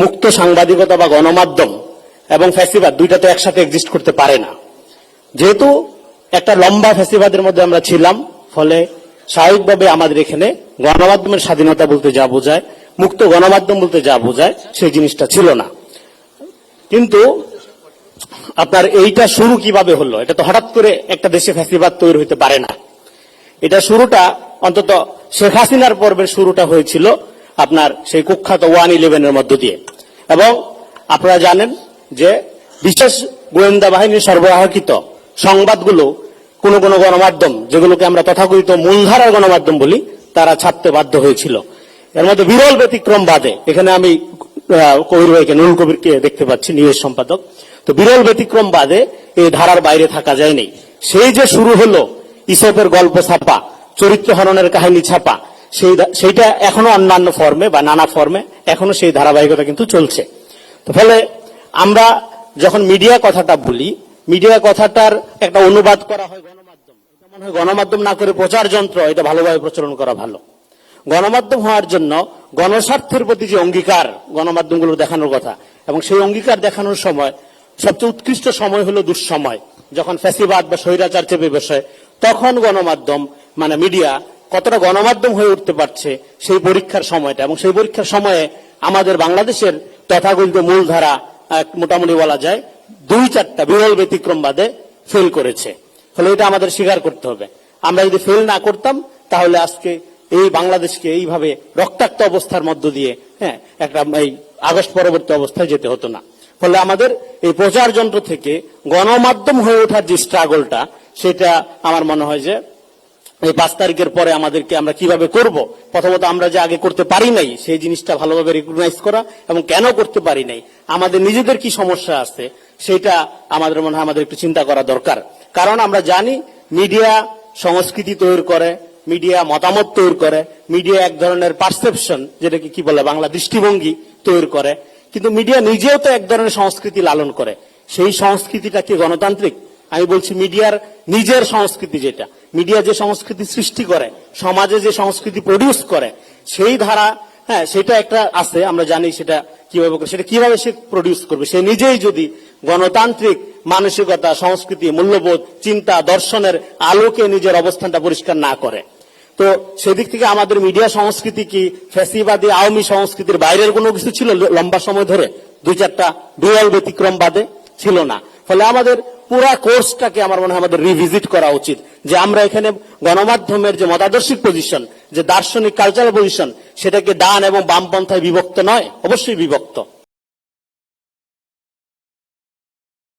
মুক্ত সাংবাদিকতা বা গণমাধ্যম এবং ফ্যাসিবাদ দুইটা তো একসাথে এক্সিস্ট করতে পারে না। যেহেতু একটা লম্বা ফ্যাসিবাদের মধ্যে আমরা ছিলাম, ফলে স্বাভাবিকভাবে আমাদের এখানে গণমাধ্যমের স্বাধীনতা বলতে যা বোঝায়, মুক্ত গণমাধ্যম বলতে যা বোঝায়, সেই জিনিসটা ছিল না। কিন্তু আপনার এইটা শুরু কিভাবে হলো? এটা তো হঠাৎ করে একটা দেশে ফ্যাসিবাদ তৈরি হতে পারে না। এটা শুরুটা অন্তত শেখ হাসিনার পর্বের শুরুটা হয়েছিল আপনার সেই কুখ্যাত 1-11-এর মধ্য দিয়ে। এবং আপনারা জানেন যে বিশেষ গোয়েন্দা বাহিনীর সরবরাহকৃত সংবাদগুলো কোন কোন গণমাধ্যম, যেগুলোকে আমরা তথাকথিত মূলধারার গণমাধ্যম বলি, তারা ছাপতে বাধ্য হয়েছিল। এর মধ্যে বিরল ব্যতিক্রম বাদে, এখানে আমি কবির ভাইকে, নুরুল কবিরকে দেখতে পাচ্ছি, নিউজ সম্পাদক, তো বিরল ব্যতিক্রম বাদে এই ধারার বাইরে থাকা যায়নি। সেই যে শুরু হলো ইসপের গল্প ছাপা, চরিত্র হননের কাহিনী ছাপা, সেইটা এখনো অন্যান্য ফর্মে বা নানা ফর্মে এখনো সেই ধারাবাহিকতা কিন্তু চলছে। তো ফলে আমরা যখন মিডিয়া কথাটা বলি, মিডিয়া কথাটার একটা অনুবাদ করা হয় গণমাধ্যম। এটা মনে হয় গণমাধ্যম না করে প্রচার যন্ত্র, এটা ভালোভাবে প্রচলন করা ভালো। গণমাধ্যম হওয়ার জন্য গণস্বার্থের প্রতি যে অঙ্গীকার গণমাধ্যমগুলো দেখানোর কথা, এবং সেই অঙ্গীকার দেখানোর সময় সবচেয়ে উৎকৃষ্ট সময় হলো দুঃসময়, যখন ফ্যাসিবাদ বা স্বৈরাচার চেপে বসে, তখন গণমাধ্যম মানে মিডিয়া কতটা গণমাধ্যম হয়ে উঠতে পারছে সেই পরীক্ষার সময়টা। এবং সেই পরীক্ষার সময়ে আমাদের বাংলাদেশের তথাকথিত মূলধারা মোটামুটি বলা যায় 2-4টা বিরল ব্যতিক্রম বাদে ফেল করেছে। ফলে এটা আমাদের স্বীকার করতে হবে। আমরা যদি ফেল না করতাম, তাহলে আজকে এই বাংলাদেশকে এইভাবে রক্তাক্ত অবস্থার মধ্য দিয়ে একটা এই আগস্ট পরবর্তী অবস্থায় যেতে হতো না। ফলে আমাদের এই প্রচার যন্ত্র থেকে গণমাধ্যম হয়ে ওঠার যে স্ট্রাগলটা, সেটা আমার মনে হয় যে এই 5 তারিখের পরে আমাদেরকে আমরা কিভাবে করব, প্রথমত আমরা যে আগে করতে পারি নাই সেই জিনিসটা ভালোভাবে রিকগনাইজ করা, এবং কেন করতে পারি নাই, আমাদের নিজেদের কি সমস্যা আছে, সেটা আমাদের মনে হয় আমাদের একটু চিন্তা করা দরকার। কারণ আমরা জানি মিডিয়া সংস্কৃতি তৈরি করে, মিডিয়া মতামত তৈরি করে, মিডিয়া এক ধরনের পারসেপশন, যেটাকে কি বলে বাংলা দৃষ্টিভঙ্গি তৈরি করে। কিন্তু মিডিয়া নিজেও তো এক ধরনের সংস্কৃতি লালন করে। সেই সংস্কৃতিটা কি গণতান্ত্রিক? আমি বলছি মিডিয়ার নিজের সংস্কৃতি, যেটা মিডিয়া যে সংস্কৃতি সৃষ্টি করে, সমাজে যে সংস্কৃতি প্রডিউস করে, সেই ধারা সেটা একটা আছে, আমরা জানি সেটা কিভাবে করে, সেটা কিভাবে সে প্রডিউস করবে। সে নিজেই যদি গণতান্ত্রিক মানসিকতা, সংস্কৃতি, মূল্যবোধ, চিন্তা, দর্শনের আলোকে নিজের অবস্থানটা পরিষ্কার না করে, তো সেদিক থেকে আমাদের মিডিয়া সংস্কৃতি কি ফ্যাসিবাদী আওয়ামী সংস্কৃতির বাইরের কোনো কিছু ছিল? লম্বা সময় ধরে 2-4টা বিরল ব্যতিক্রম বাদে ছিল না। ফলে আমাদের পুরা কোর্সটাকে আমার মনে হয় আমাদের রিভিজিট করা উচিত, যে আমরা এখানে গণমাধ্যমের যে মতাদর্শিক পজিশন, যে দার্শনিক কালচারাল পজিশন, সেটাকে ডান এবং বামপন্থায় বিভক্ত নয়, অবশ্যই বিভক্ত।